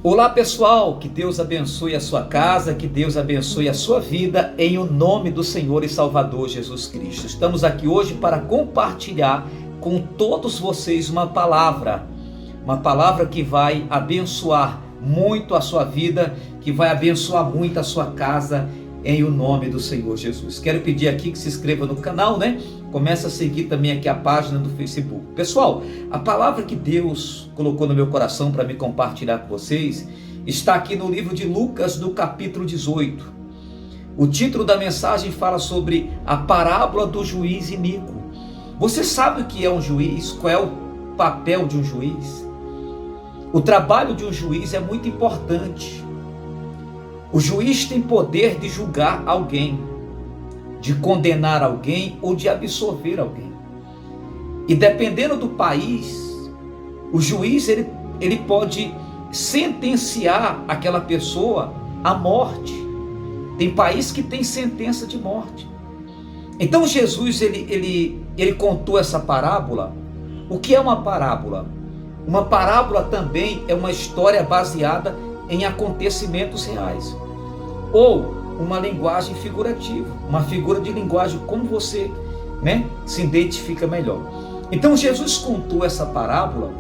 Olá pessoal, que Deus abençoe a sua casa, que Deus abençoe a sua vida, em o nome do Senhor e Salvador Jesus Cristo. Estamos aqui hoje para compartilhar com todos vocês uma palavra que vai abençoar muito a sua vida, que vai abençoar muito a sua casa, em o nome do Senhor Jesus. Quero pedir aqui que se inscreva no canal, Começa a seguir também aqui a página do Facebook. Pessoal, a palavra que Deus colocou no meu coração para me compartilhar com vocês está aqui no livro de Lucas, do capítulo 18. O título da mensagem fala sobre a parábola do juiz iníquo. Você sabe o que é um juiz? Qual é o papel de um juiz? O trabalho de um juiz é muito importante. O juiz tem poder de julgar alguém, de condenar alguém ou de absolver alguém. E dependendo do país, o juiz ele pode sentenciar aquela pessoa à morte. Tem país que tem sentença de morte. Então Jesus ele contou essa parábola. O que é uma parábola? Uma parábola também é uma história baseada em acontecimentos reais, ou uma linguagem figurativa, uma figura de linguagem, como você se identifica melhor. Então Jesus contou essa parábola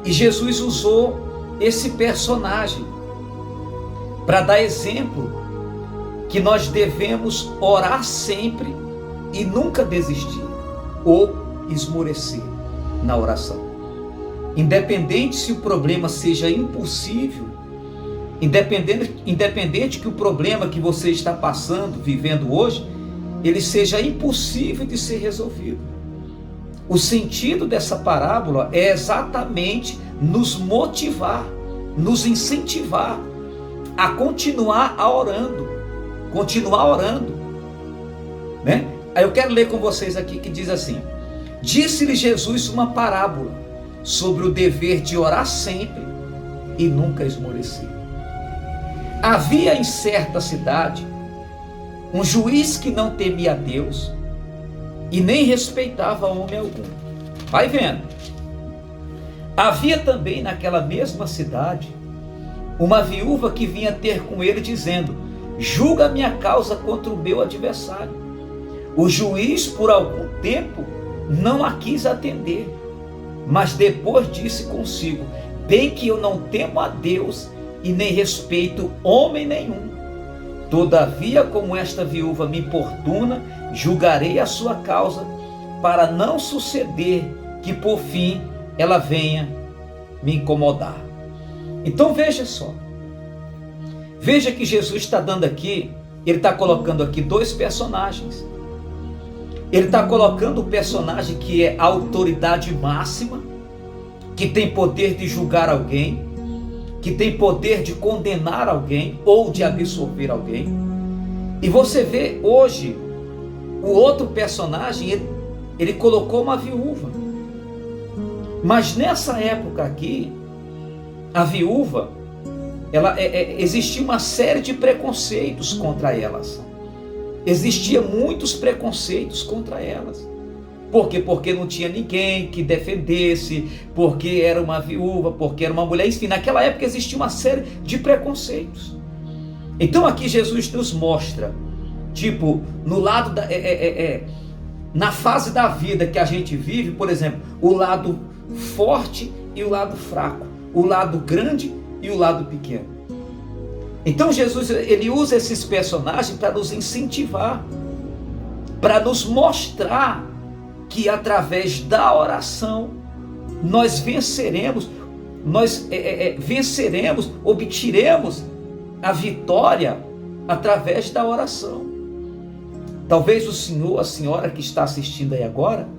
e Jesus usou esse personagem para dar exemplo que nós devemos orar sempre e nunca desistir ou esmorecer na oração. Independente se o problema seja impossível, independente que o problema que você está passando, vivendo hoje, ele seja impossível de ser resolvido. O sentido dessa parábola é exatamente nos motivar, nos incentivar a continuar orando. Aí eu quero ler com vocês aqui que diz assim: disse-lhe Jesus uma parábola sobre o dever de orar sempre e nunca esmorecer. Havia em certa cidade um juiz que não temia a Deus e nem respeitava homem algum. Vai vendo. Havia também naquela mesma cidade uma viúva que vinha ter com ele dizendo: julga a minha causa contra o meu adversário. O juiz por algum tempo não a quis atender, mas depois disse consigo: bem que eu não temo a Deus e nem respeito homem nenhum. Todavia, como esta viúva me importuna, julgarei a sua causa, para não suceder que por fim ela venha me incomodar. Então veja só. Veja que Jesus está dando aqui, ele está colocando aqui dois personagens. Ele está colocando o personagem que é a autoridade máxima, que tem poder de julgar alguém, que tem poder de condenar alguém ou de absolver alguém. E você vê hoje o outro personagem, ele colocou uma viúva. Mas nessa época aqui, a viúva, existia uma série de preconceitos contra elas. Existia muitos preconceitos contra elas. Por quê? Porque não tinha ninguém que defendesse, porque era uma viúva, porque era uma mulher. Enfim, naquela época existia uma série de preconceitos. Então aqui Jesus nos mostra, no lado na fase da vida que a gente vive, por exemplo, o lado forte e o lado fraco, o lado grande e o lado pequeno. Então Jesus ele usa esses personagens para nos incentivar, para nos mostrar que através da oração nós venceremos, obteremos a vitória através da oração. Talvez o senhor, a senhora que está assistindo aí agora,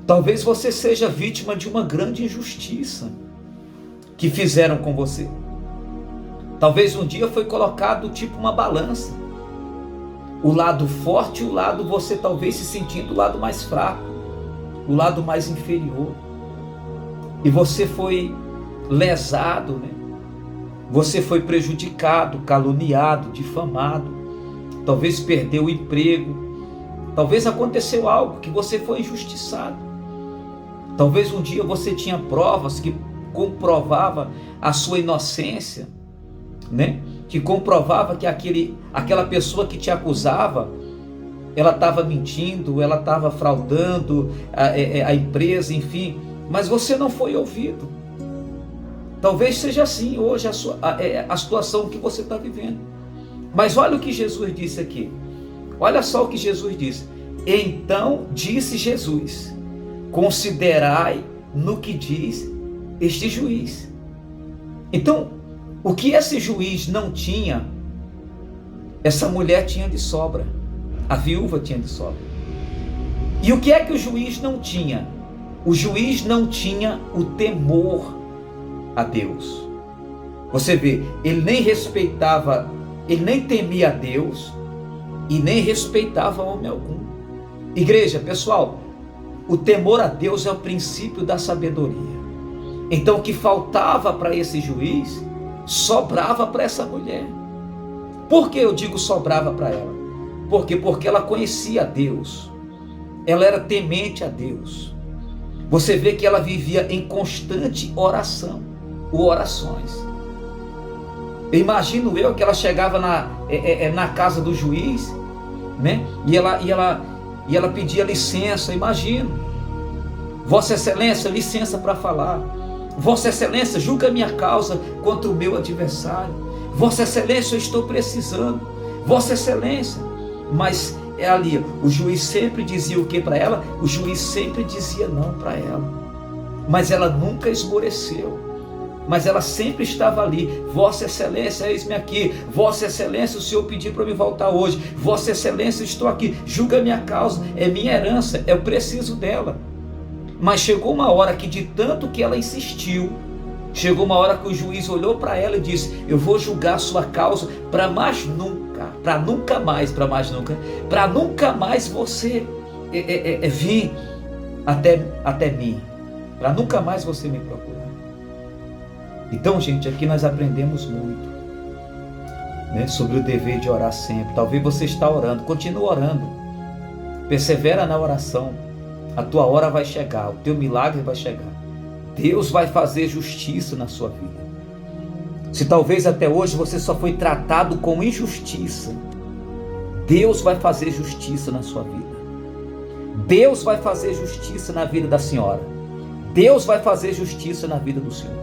talvez você seja vítima de uma grande injustiça que fizeram com você. Talvez um dia foi colocado uma balança, o lado forte e o lado, você talvez se sentindo o lado mais fraco, o lado mais inferior, e você foi lesado, Você foi prejudicado, caluniado, difamado, talvez perdeu o emprego, talvez aconteceu algo que você foi injustiçado, talvez um dia você tinha provas que comprovava a sua inocência, né? Que comprovava que aquela pessoa que te acusava, ela estava mentindo, ela estava fraudando a empresa, enfim, mas você não foi ouvido. Talvez seja assim hoje a situação que você está vivendo. Mas olha o que Jesus disse aqui. Olha só o que Jesus disse. Então disse Jesus: considerai no que diz este juiz. Então, o que esse juiz não tinha, essa mulher tinha de sobra. A viúva tinha de sobra. E o que é que o juiz não tinha? O juiz não tinha o temor a Deus. Você vê, ele nem respeitava, ele nem temia a Deus e nem respeitava homem algum. Igreja, pessoal, o temor a Deus é o princípio da sabedoria. Então o que faltava para esse juiz, sobrava para essa mulher. Por que eu digo sobrava para ela? Porque ela conhecia a Deus, ela era temente a Deus. Você vê que ela vivia em constante oração, ou orações. Imagino eu que ela chegava na casa do juiz, né? E ela pedia licença. Imagino: Vossa Excelência, licença para falar. Vossa Excelência, julga minha causa contra o meu adversário. Vossa Excelência, eu estou precisando. Vossa Excelência. Mas é ali, o juiz sempre dizia o que para ela? O juiz sempre dizia não para ela. Mas ela nunca esmoreceu. Mas ela sempre estava ali: Vossa Excelência, eis-me aqui. Vossa Excelência, o Senhor pediu para me voltar hoje. Vossa Excelência, estou aqui. Julga minha causa, é minha herança, eu preciso dela. Mas chegou uma hora que, de tanto que ela insistiu, chegou uma hora que o juiz olhou para ela e disse: eu vou julgar a sua causa para nunca mais você vir até mim, para nunca mais você me procurar. Então, gente, aqui nós aprendemos muito, né, sobre o dever de orar sempre. Talvez você está orando, continua orando, persevera na oração. A tua hora vai chegar, o teu milagre vai chegar. Deus vai fazer justiça na sua vida. Se talvez até hoje você só foi tratado com injustiça, Deus vai fazer justiça na sua vida. Deus vai fazer justiça na vida da senhora. Deus vai fazer justiça na vida do Senhor.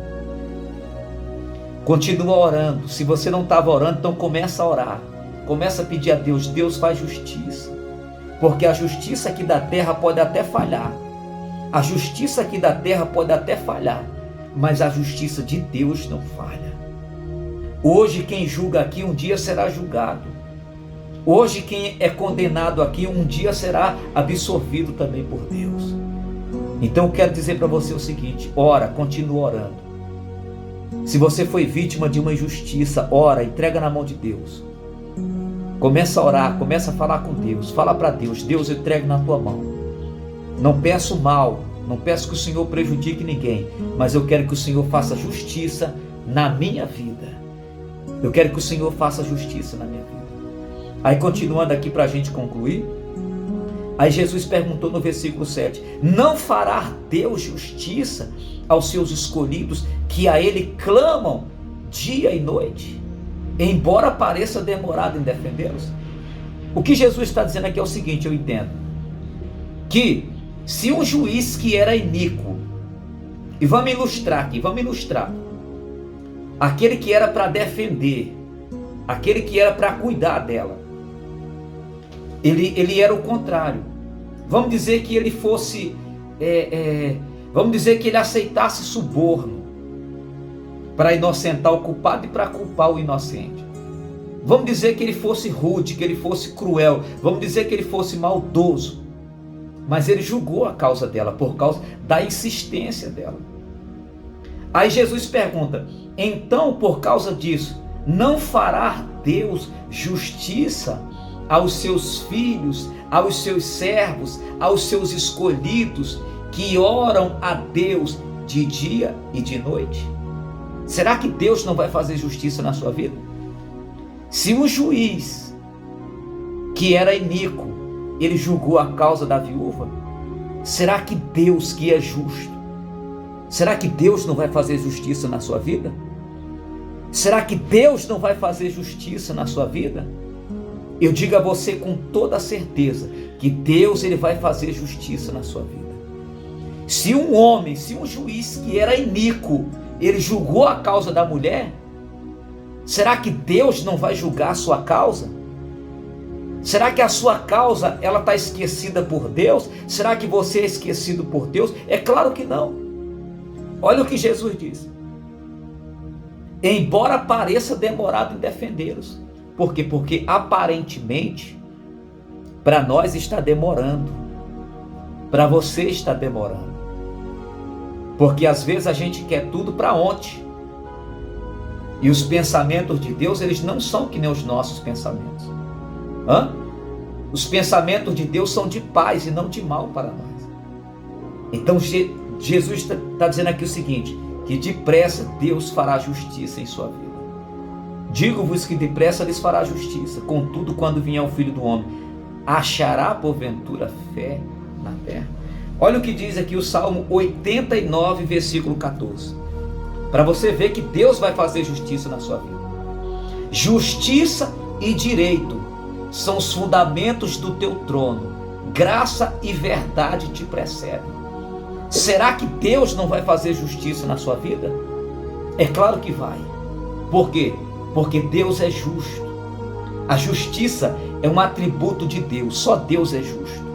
Continua orando. Se você não estava orando, então começa a orar. Começa a pedir a Deus. Deus faz justiça. Porque a justiça aqui da terra pode até falhar. A justiça aqui da terra pode até falhar. Mas a justiça de Deus não falha. Hoje quem julga aqui um dia será julgado. Hoje quem é condenado aqui um dia será absolvido também por Deus. Então eu quero dizer para você o seguinte: ora, continua orando. Se você foi vítima de uma injustiça, ora, entrega na mão de Deus. Começa a orar, começa a falar com Deus. Fala para Deus: Deus, eu entrego na tua mão. Não peço mal, não peço que o Senhor prejudique ninguém, mas eu quero que o Senhor faça justiça na minha vida. Eu quero que o Senhor faça justiça na minha vida. Aí continuando aqui para a gente concluir, aí Jesus perguntou no versículo 7, não fará Deus justiça aos seus escolhidos que a Ele clamam dia e noite, embora pareça demorado em defendê-los? O que Jesus está dizendo aqui é o seguinte, eu entendo, que se um juiz que era iníquo, e vamos ilustrar, aquele que era para defender, aquele que era para cuidar dela, ele era o contrário. Vamos dizer que ele fosse, vamos dizer que ele aceitasse suborno para inocentar o culpado e para culpar o inocente. Vamos dizer que ele fosse rude, que ele fosse cruel, vamos dizer que ele fosse maldoso, mas ele julgou a causa dela por causa da insistência dela. Aí Jesus pergunta, então por causa disso, não fará Deus justiça aos seus filhos, aos seus servos, aos seus escolhidos, que oram a Deus de dia e de noite? Será que Deus não vai fazer justiça na sua vida? Se um juiz que era iníquo, ele julgou a causa da viúva, será que Deus, que é justo, Será que Deus não vai fazer justiça na sua vida? Será que Deus não vai fazer justiça na sua vida? Eu digo a você com toda certeza que Deus ele vai fazer justiça na sua vida. Se um homem, se um juiz que era iníquo, ele julgou a causa da mulher, será que Deus não vai julgar a sua causa? Será que a sua causa ela está esquecida por Deus? Será que você é esquecido por Deus? É claro que não. Olha o que Jesus diz. Embora pareça demorado em defendê-los. Por quê? Porque aparentemente para nós está demorando. Para você está demorando. Porque às vezes a gente quer tudo para ontem. E os pensamentos de Deus, eles não são que nem os nossos pensamentos. Os pensamentos de Deus são de paz e não de mal para nós. Então Jesus está dizendo aqui o seguinte, que depressa Deus fará justiça em sua vida. Digo-vos que depressa lhes fará justiça. Contudo, quando vier o Filho do Homem, achará porventura fé na terra? Olha o que diz aqui o Salmo 89, versículo 14. Para você ver que Deus vai fazer justiça na sua vida. Justiça e direito são os fundamentos do teu trono. Graça e verdade te precedem. Será que Deus não vai fazer justiça na sua vida? É claro que vai. Por quê? Porque Deus é justo. A justiça é um atributo de Deus. Só Deus é justo.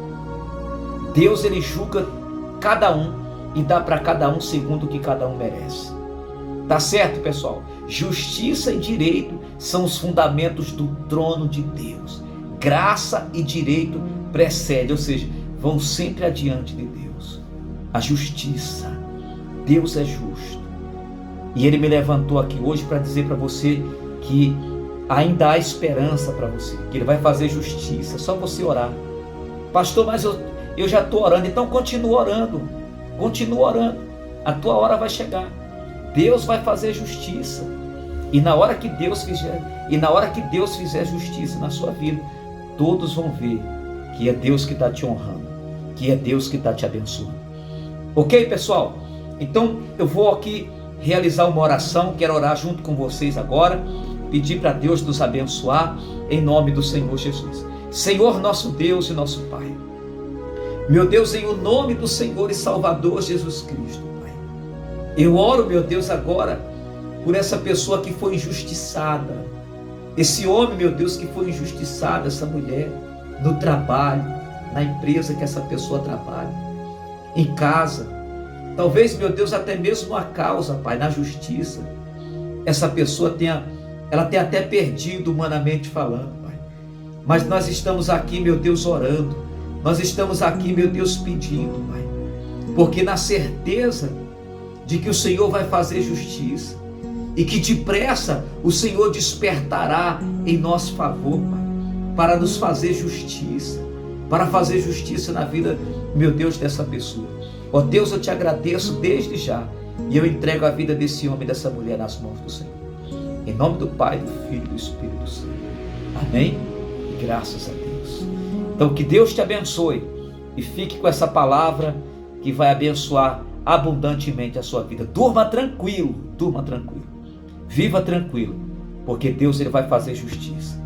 Deus ele julga cada um e dá para cada um segundo o que cada um merece. Tá certo, pessoal? Justiça e direito são os fundamentos do trono de Deus. Graça e direito precedem, ou seja, vão sempre adiante de Deus. A justiça. Deus é justo. E Ele me levantou aqui hoje para dizer para você que ainda há esperança para você, que Ele vai fazer justiça. É só você orar. Pastor, mas eu já estou orando. Então continua orando. Continua orando. A tua hora vai chegar. Deus vai fazer justiça. E na hora que Deus fizer justiça na sua vida, todos vão ver que é Deus que está te honrando, que é Deus que está te abençoando. Ok, pessoal? Então eu vou aqui realizar uma oração. Quero orar junto com vocês agora, pedir para Deus nos abençoar em nome do Senhor Jesus. Senhor, nosso Deus e nosso Pai, meu Deus, em o nome do Senhor e Salvador Jesus Cristo, Pai, eu oro, meu Deus, agora por essa pessoa que foi injustiçada, esse homem, meu Deus, que foi injustiçado, essa mulher, no trabalho, na empresa que essa pessoa trabalha, em casa, talvez, meu Deus, até mesmo a causa, Pai, na justiça, essa pessoa tenha até perdido humanamente falando, Pai, mas nós estamos aqui, meu Deus, orando, nós estamos aqui, meu Deus, pedindo, Pai, porque na certeza de que o Senhor vai fazer justiça, e que depressa o Senhor despertará em nosso favor, Pai, para nos fazer justiça, para fazer justiça na vida, meu Deus, dessa pessoa. Ó Deus, eu te agradeço desde já, e eu entrego a vida desse homem e dessa mulher nas mãos do Senhor. Em nome do Pai, do Filho e do Espírito Santo. Amém? E graças a Deus. Então que Deus te abençoe e fique com essa palavra que vai abençoar abundantemente a sua vida. Durma tranquilo, viva tranquilo, porque Deus ele vai fazer justiça.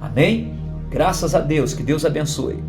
Amém? Graças a Deus, que Deus abençoe.